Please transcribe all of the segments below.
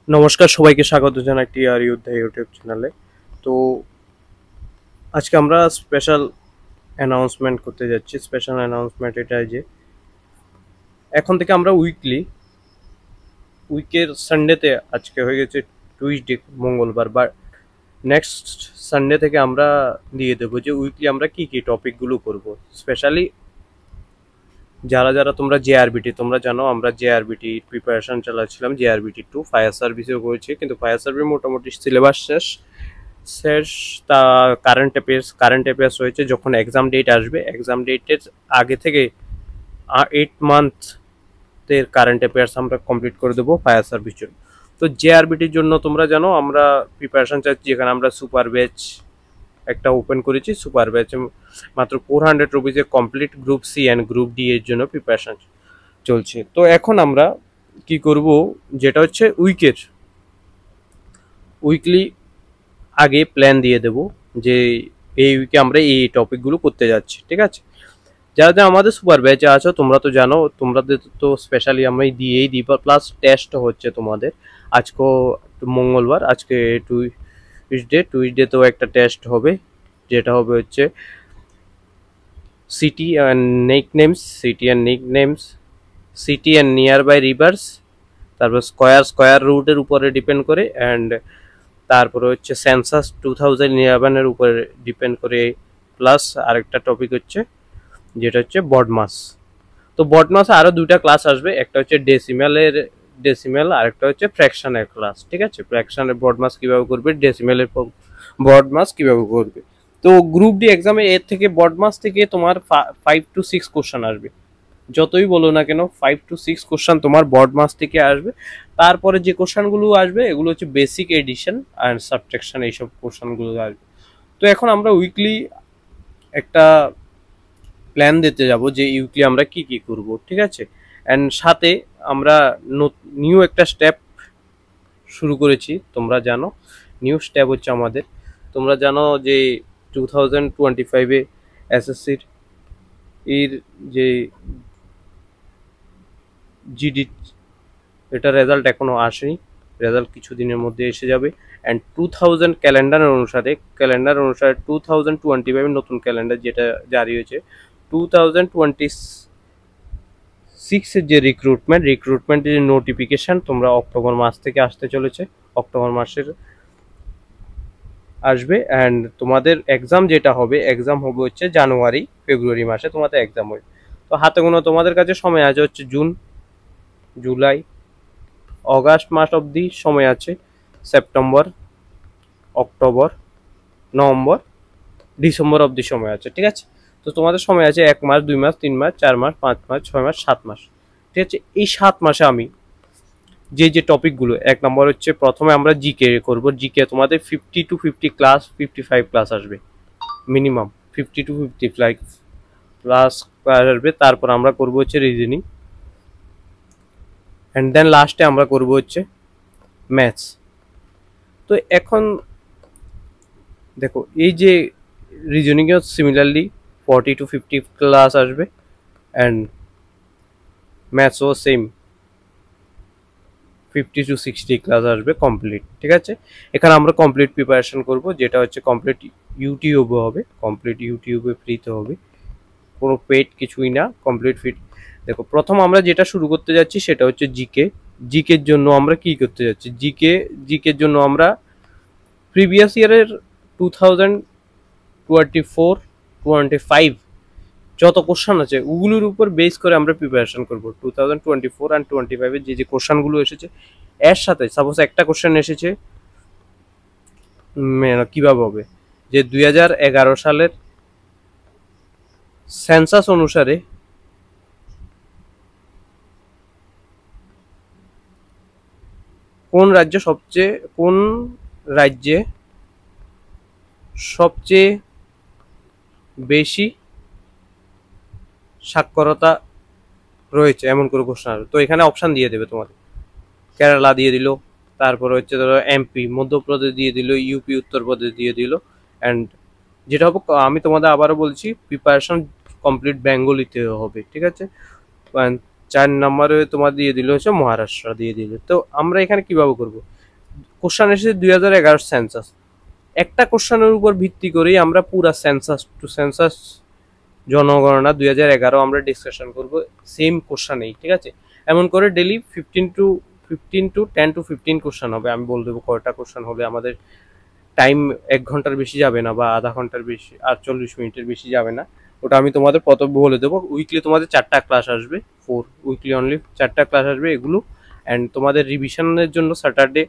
নমস্কার, সবাইকে স্বাগত জানাই টিআর ইউথ ইউটিউব চ্যানেলে। তো আজকে আমরা স্পেশাল অ্যানাউন্সমেন্ট করতে যাচ্ছি। স্পেশাল অ্যানাউন্সমেন্ট এটাই যে এখন থেকে আমরা উইকের সানডেতে, আজকে হয়ে গেছে টুইসডে, মঙ্গলবার, বা নেক্সট সানডে থেকে আমরা দিয়ে দেবো যে উইকলি আমরা কি কি টপিকগুলো করব। স্পেশালি যারা যারা তোমরা জেআরবিটি, তোমরা জানো আমরা জেআরবিটি প্রিপারেশন চালাচ্ছিলাম। জেআরবিটি 2 ফায়ার সার্ভিসেও করেছি, কিন্তু ফায়ার সার্ভিস মোটামুটি সিলেবাস শেষ শেষ তা কারেন্ট অ্যাফেয়ার্স হয়েছে। যখন এক্সাম ডেট আসবে, এক্সাম ডেটের আগে থেকে 8 মান্থের কারেন্ট অ্যাফেয়ার্স আমরা কমপ্লিট করে দেবো ফায়ার সার্ভিস জন্য। তো জেআরবিটির জন্য তোমরা জানো আমরা প্রিপারেশন চাচ্ছি, যেখানে আমরা সুপার ব্যাচ একটা ওপেন করেছি। সুপার ব্যাচে মাত্র 400 রুপিজে complete group C and group D এর জন্য প্রিপারেশন চলছে। তো এখন আমরা কি করব, যেটা হচ্ছে উইকলি আগে প্ল্যান দিয়ে দেব যে এই উইকে আমরা এই টপিকগুলো করতে যাচ্ছি, ঠিক আছে? যারা যারা আমাদের সুপার ব্যাচে আছো তোমরা তো জানো, তোমাদের তো স্পেশালি আমি দিয়েই দিই, প্লাস টেস্ট হচ্ছে তোমাদের। আজকেও মঙ্গলবার, আজকে টুইসডেতেও একটা টেস্ট হবে, যেটা হবে হচ্ছে city and near by rivers, তারপর স্কয়ার রুটের উপরে ডিপেন্ড করে, অ্যান্ড তারপরে হচ্ছে সেন্সাস 2011-এর উপরে ডিপেন্ড করে। প্লাস আরেকটা টপিক হচ্ছে যেটা হচ্ছে বডমাস। তো বডমাসে আরও দুইটা ক্লাস আসবে, একটা হচ্ছে ডেসিমেল, আরেকটা হচ্ছে ফ্র্যাকশনের ক্লাস, ঠিক আছে? ফ্র্যাকশনের বডমাস কীভাবে করবে, ডেসিমেলের বডমাস কীভাবে করবে। তো গ্রুপ ডি এক্সামে এর থেকে বডমাস থেকে তোমার 5 to 6 কোশ্চেন আসবে। যতই বলো না কেন 5 to 6 কোশ্চেন তোমার বডমাস থেকে আসবে। তারপরে যে কোশ্চেনগুলো আসবে এগুলো হচ্ছে বেসিক এডিশন আর সাবট্রাকশন, এইসব কোশ্চেনগুলো আসবে। তো এখন আমরা উইকলি একটা প্ল্যান দিতে যাব যে উইকলি আমরা কি কি করব, ঠিক আছে? অ্যান্ড সাথে আমরা নিউ একটা স্টেপ শুরু করেছি। তোমরা জানো নিউ স্টেপ হচ্ছে আমাদের, তোমরা জানো যে 2025-এ এসএসসির যে জিডি, এটা রেজাল্ট এখনও আসেনি, রেজাল্ট কিছুদিনের মধ্যে এসে যাবে। অ্যান্ড 2000 ক্যালেন্ডার অনুসারে 2025 নতুন ক্যালেন্ডার যেটা জারি হয়েছে, 2026-এর যে রিক্রুটমেন্টের যে নোটিফিকেশান তোমরা অক্টোবর মাস থেকে আসতে চলেছে, অক্টোবর মাসের আসবে। অ্যান্ড তোমাদের এক্সাম যেটা হবে, এক্সাম হবে হচ্ছে ফেব্রুয়ারি মাসে তোমাদের এক্সাম হবে। তো হাতে গোনা তোমাদের কাছে সময় আছে হচ্ছে জুন, জুলাই, অগাস্ট মাস অবধি সময় আছে, সেপ্টেম্বর, অক্টোবর, নভেম্বর, ডিসেম্বর অবধি সময় আছে, ঠিক আছে? তো তোমাদের সময় আছে 1 মাস, 2 মাস, 3 মাস, 4 মাস, 5 মাস, 6 মাস, 7 মাস, ঠিক আছে? এই 7 মাসে আমি যে টপিকগুলো, 1 নম্বর হচ্ছে প্রথমে আমরা জিকে করব। জিকে তোমাদের 50 to 50 ক্লাস, 55 ক্লাস আসবে মিনিমাম, 50 to 55 ক্লাস আসবে। তারপর আমরা করব হচ্ছে রিজনিং, অ্যান্ড দেন লাস্টে আমরা করব হচ্ছে ম্যাথস। তো এখন দেখো, এই যে রিজনিংয়েও সিমিলারলি 40 to 50 ক্লাস আসবে, অ্যান্ড ম্যাথসও সেম 50 to 60 ক্লাস আসবে কমপ্লিট, ঠিক আছে? এখানে আমরা কমপ্লিট প্রিপারেশন করব, যেটা হচ্ছে কমপ্লিট ইউটিউবে হবে, কমপ্লিট ইউটিউবে ফ্রিতে হবে, কোনো পেড কিছুই না, কমপ্লিট ফ্রি। দেখো, প্রথম আমরা যেটা শুরু করতে যাচ্ছি সেটা হচ্ছে জিকের জন্য আমরা কি করতে যাচ্ছি, জিকের জন্য আমরা প্রিভিয়াস ইয়ারের 2024-25 যত কোশ্চান আছে ওগুলোর উপর বেস করে আমরা প্রিপারেশন করব। 2024 and 25-এর যে কোশ্চানগুলো এসেছে, এর সাথে সাপোজ একটা কোশ্চেন এসেছে, কীভাবে হবে যে 2011 সালের সেন্সাস অনুসারে কোন রাজ্যে সবচেয়ে বেশি সাক্ষরতা রয়েছে, এমন করে কোশ্চেন আসবে। তো এখানে অপশান দিয়ে দেবে তোমাদের, কেরালা দিয়ে দিল, তারপরে হচ্ছে ধরো এমপি মধ্যপ্রদেশ দিয়ে দিল, ইউপি উত্তরপ্রদেশ দিয়ে দিল। অ্যান্ড যেটা হবে, আমি তোমাদের আবারও বলছি, প্রিপারেশন কমপ্লিট বেঙ্গলিতে হবে, ঠিক আছে? 4 নম্বরে তোমার দিয়ে দিল হচ্ছে মহারাষ্ট্র দিয়ে দিল। তো আমরা এখানে কিভাবে করব, কোশ্চেন এসেছে 2011 সেন্সাস, একটা কোশ্চেনের উপর ভিত্তি করেই আমরা পুরা সেন্সাস টু সেন্সাস জনগণনা 2011 আমরা ডিসকাশন করব সেম কোশ্চেনেই, ঠিক আছে। এমন করে ডেলি 10 to 15 কোশ্চেন হবে, আমি বলে দেবো কয়টা কোশ্চেন হবে। আমাদের টাইম 1 ঘন্টার বেশি যাবে না বা আধা ঘন্টার বেশি, 48 মিনিটের বেশি যাবে না, ওটা আমি তোমাদের প্রথম বলে দেবো। উইকলি তোমাদের 4টা ক্লাস আসবে, 4 উইকলি অনলি 4টা ক্লাস আসবে এগুলো। অ্যান্ড তোমাদের রিভিশনের জন্য স্যাটারডে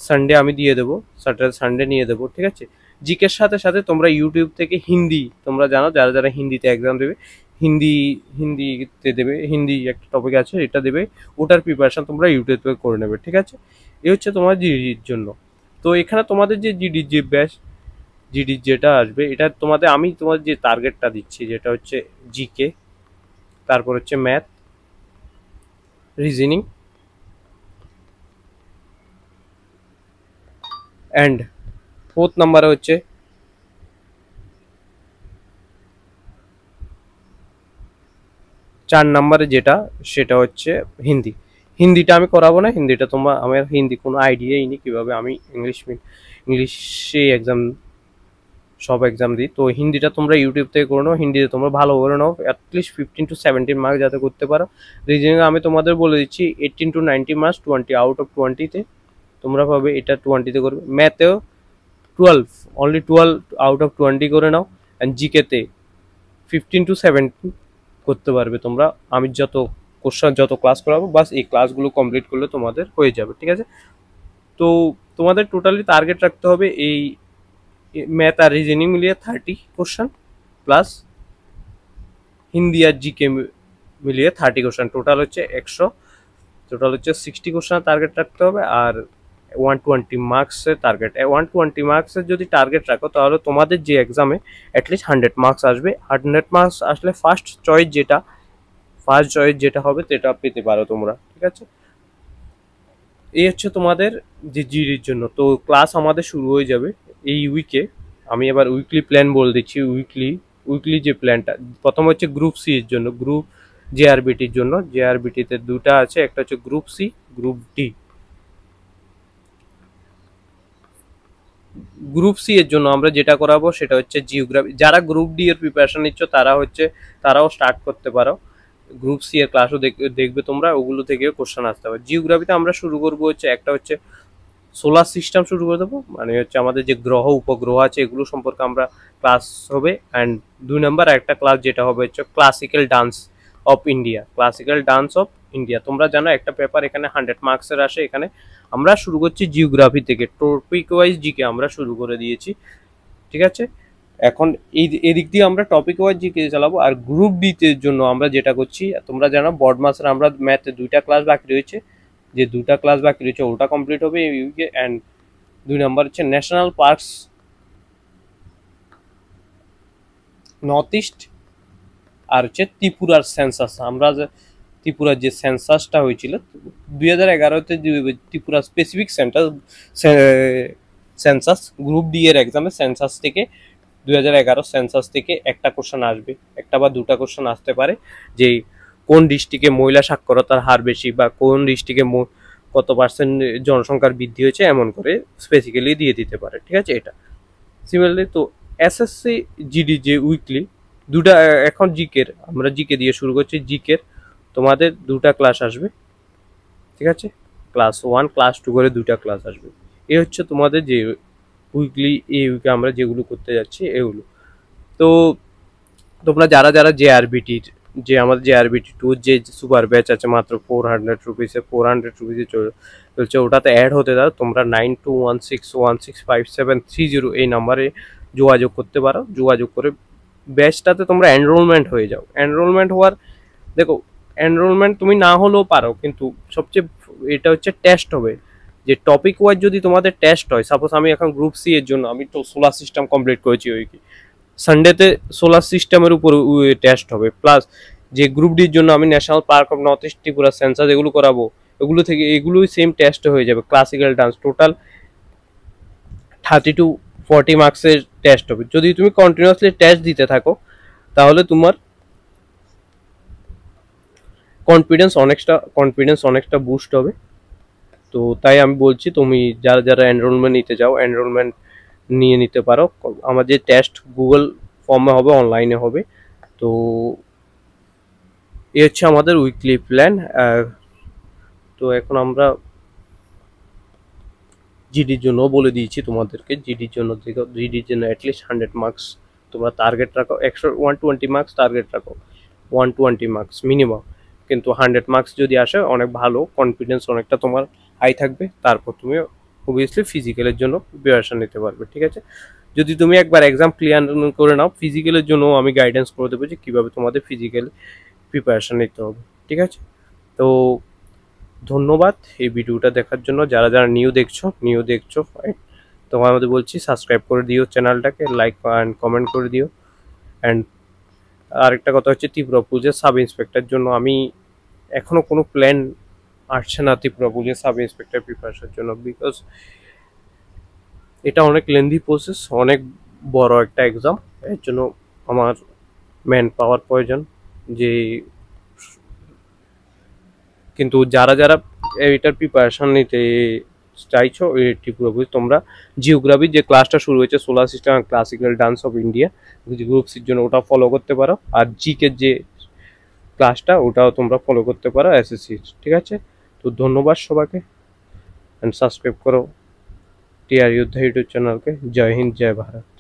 সানডে আমি দিয়ে দেবো, স্যাটারডে সানডে নিয়ে দেবো, ঠিক আছে। জিকের সাথে সাথে তোমরা ইউটিউব থেকে হিন্দি, তোমরা জানো যারা যারা হিন্দিতে এক্সাম দেবে, হিন্দিতে দেবে, হিন্দি একটা টপিক আছে এটা দেবে, ওটার প্রিপারেশন তোমরা ইউটিউব থেকে করে নেবে, ঠিক আছে। এই হচ্ছে তোমার জিডির জন্য। তো এখানে তোমাদের যে জিডির যে ব্যাচ, জিডির যেটা আসবে এটা তোমাদের আমি তোমাদের যে টার্গেটটা দিচ্ছি যেটা হচ্ছে জিকে, তারপর হচ্ছে ম্যাথ, রিজনিং অ্যান্ড 4th নাম্বারে হচ্ছে চার নম্বরে যেটা সেটা হচ্ছে হিন্দি। হিন্দিটা আমি করাবো না, হিন্দিটা তোমরা, আমার হিন্দি কোনো আইডিয়াই নেই কীভাবে আমি ইংলিশে এক্সাম সব এক্সাম দিই। তো হিন্দিটা তোমরা ইউটিউব থেকে করে নাও, হিন্দিতে তোমরা ভালো করে নাও, অ্যাটলিস্ট 15 to 17 মার্ক যাতে করতে পারো। রিজনিং আমি তোমাদের বলে দিচ্ছি 18 to 19 মার্কস, 20 আউট অফ 20-তে তোমরা পাবে, এটা 20-তে করবে। ম্যাথেও 12, অনলি 12 আউট অফ 20 করে নাও। অ্যান্ড জিকেতে 15 to 17 করতে পারবে তোমরা। আমি যত কোশ্চেন যত ক্লাস করাবো বাস এই ক্লাসগুলো কমপ্লিট করলে তোমাদের হয়ে যাবে, ঠিক আছে। তো তোমাদের টোটালি টার্গেট রাখতে হবে এই ম্যাথ আর রিজনিং মিলিয়ে 30 কোশ্চেন প্লাস হিন্দি আর জিকে মিলিয়ে 30 কোশ্চেন, টোটাল হচ্ছে 100, টোটাল হচ্ছে 60 কোশ্চেন টার্গেট রাখতে হবে। আর 120 মার্কসের টার্গেট, 120 মার্কসের যদি টার্গেট রাখো তাহলে তোমাদের যে এক্সামে অ্যাটলিস্ট 100 মার্কস আসবে। 100 মার্কস আসলে ফার্স্ট চয়েস যেটা হবে সেটা পেতে পারো তোমরা, ঠিক আছে। এই হচ্ছে তোমাদের যে জিডির জন্য। তো ক্লাস আমাদের শুরু হয়ে যাবে এই উইকে। আমি এবার উইকলি প্ল্যান বলে দিচ্ছি। উইকলি যে প্ল্যানটা, প্রথম হচ্ছে গ্রুপ সি এর জন্য, গ্রুপ জেআরবিটির জন্য। জেআরবিটিতে দুটা আছে, একটা হচ্ছে group C, group D. Group C এর জন্য আমরা যেটা করাবো সেটা হচ্ছে জিওগ্রাফি। যারা গ্রুপ ডি এর প্রিপারেশন নিচ্ছ তারাও স্টার্ট করতে পারো। গ্রুপ সি এর ক্লাসও দেখবে তোমরা, ওগুলো থেকেও কোশ্চেন আসতে পারে। জিওগ্রাফিতে আমরা শুরু করবো হচ্ছে একটা হচ্ছে সোলার সিস্টেম শুরু করে দেবো, মানে হচ্ছে আমাদের যে গ্রহ উপগ্রহ আছে এগুলো সম্পর্কে আমরা ক্লাস হবে। অ্যান্ড 2 নম্বর একটা ক্লাস যেটা হবে হচ্ছে ক্লাসিক্যাল ডান্স অফ ইন্ডিয়া। তোমরা জানো একটা পেপার এখানে 100 মার্কসের আসে। এখানে আমরা শুরু করছি জিওগ্রাফি থেকে, টপিক ওয়াইজ জিকে আমরা শুরু করে দিয়েছি, ঠিক আছে। এখন এদিক দিয়ে আমরা টপিক ওয়াইজ জিকে চালাবো। আর গ্রুপ ডিতে জন্য আমরা যেটা করছি, তোমরা জানো বড মাসের আমরা ম্যাথে 2টা ক্লাস বাকি রয়েছে, যে 2টা ক্লাস বাকি রয়েছে ওটা কমপ্লিট হবে এই উইকে। অ্যান্ড 2 নম্বর হচ্ছে ন্যাশনাল পার্কস নর্থ ইস্ট, আর হচ্ছে ত্রিপুরার সেন্সাস। আমরা ত্রিপুরার যে সেন্সাসটা হয়েছিল 2011-তে, Tripura specific census group D এর এক্সামে সেন্সাস থেকে 2011 সেন্সাস থেকে একটা কোশ্চেন আসবে, একটা বা দুটা কোশ্চেন আসতে পারে, যে কোন ডিস্ট্রিক্টে মহিলা সাক্ষরতার হার বেশি বা কোন ডিস্ট্রিক্টে কত পার্সেন্ট জনসংখ্যার বৃদ্ধি হয়েছে, এমন করে স্পেসিক্যালি দিয়ে দিতে পারে, ঠিক আছে। এটা সিমিলারলি তো এসএসসি জিডি যে উইকলি দুটা, এখন জিকের আমরা জিকে দিয়ে শুরু করছি। জিকের তোমাদের 2টা ক্লাস আসবে, ঠিক আছে। ক্লাস 1 ক্লাস 2 করে 2টা ক্লাস আসবে। এই হচ্ছে তোমাদের যে উইকলি, এই উইকে আমরা যেগুলো করতে যাচ্ছি এগুলো। তো তোমরা যারা যারা জেআরবিটির, যে আমাদের জেআরবিটি 2 যে সুপার ব্যাচ আছে মাত্র 400 রুপিসে চলছে, ওটাতে অ্যাড হতে দাও। তোমরা 9216165730 এই নাম্বারে যোগাযোগ করতে পারো। যোগাযোগ করে ব্যাচটাতে তোমরা এনরোলমেন্ট হয়ে যাও। এনরোলমেন্ট হওয়ার, দেখো এনরোলমেন্ট তুমি না হলেও পারো, কিন্তু সবচেয়ে এটা হচ্ছে টেস্ট হবে, যে টপিক ওয়াইজ যদি তোমাদের টেস্ট হয়। সাপোজ আমি এখন গ্রুপ সি এর জন্য আমি তো সোলার সিস্টেম কমপ্লিট করেছি, ওই কি সানডেতে সোলার সিস্টেমের উপর টেস্ট হবে। প্লাস যে গ্রুপ ডির জন্য আমি national park of north east Tripura census এগুলো করাবো, এগুলো থেকে এগুলোই সেম টেস্ট হয়ে যাবে। ক্লাসিক্যাল ডান্স টোটাল 30 to 40 মার্কসের টেস্ট হবে। যদি তুমি কন্টিনিউয়াসলি টেস্ট দিতে থাকো তাহলে তোমার কনফিডেন্স অনেকটা বুস্ট হবে। তো তাই আমি বলছি তুমি যারা যারা এনরোলমেন্ট নিতে যাও এনরোলমেন্ট নিয়ে নিতে পারো। আমাদের টেস্ট গুগল ফর্মে হবে, অনলাইনে হবে। তো এই হচ্ছে আমাদের উইকলি প্ল্যান। তো এখন আমরা জিডির জন্য বলে দিয়েছি তোমাদেরকে, জিডির জন্য অ্যাটলিস্ট 100 মার্কস তোমরা টার্গেট রাখো, 120 মার্কস টার্গেট রাখো, 120 মার্কস মিনিমাম। কিন্তু 100 মার্কস যদি আসে অনেক ভালো, কনফিডেন্স অনেকটা তোমার হাই থাকবে, তারপর তুমি অবভিয়াসলি ফিজিক্যালের জন্য প্রিপারেশন নিতে পারবে। ঠিক আছে, যদি তুমি একবার এক্সাম ক্লিয়ার করে নাও, ফিজিক্যালের জন্য আমি গাইডেন্স করে দেবো যে কীভাবে তোমাদের ফিজিক্যাল প্রিপারেশন নিতে হবে। ঠিক আছে, তো ধন্যবাদ এই ভিডিওটা দেখার জন্য। যারা যারা নিউ দেখছো তোমার আমাদের বলছি সাবস্ক্রাইব করে দিও চ্যানেলটাকে, লাইক অ্যান্ড কমেন্ট করে দিও। অ্যান্ড আরেকটা কথা হচ্ছে, ত্রিপুরা পুলিশের সাব ইন্সপেক্টর জন্য আমি এখনো কোনো প্ল্যান আসছে না ত্রিপুরা পুলিশের সাব ইন্সপেক্টর প্রিপারেশনের জন্য, বিকজ এটা অনেক লেন্দি প্রসেস, অনেক বড় একটা এক্সাম। এর জন্য আমার ম্যান পাওয়ার প্রয়োজন। যে কিন্তু যারা যারা এটার প্রিপারেশন নিতে চাইছো ত্রিপুরা পুলিশ, তোমরা জিওগ্রাফির যে ক্লাসটা শুরু হয়েছে solar system and classical dance of India group সির জন্য, ওটা ফলো করতে পারো। আর জিকের যে ক্লাসটা ওটাও তোমরা ফলো করতে পারো এসএসসি। ঠিক আছে, তো ধন্যবাদ সবাইকে, অ্যান্ড সাবস্ক্রাইব করো টিআর যোদ্ধা ইউটিউব চ্যানেলকে। জয় হিন্দ, জয় ভারত।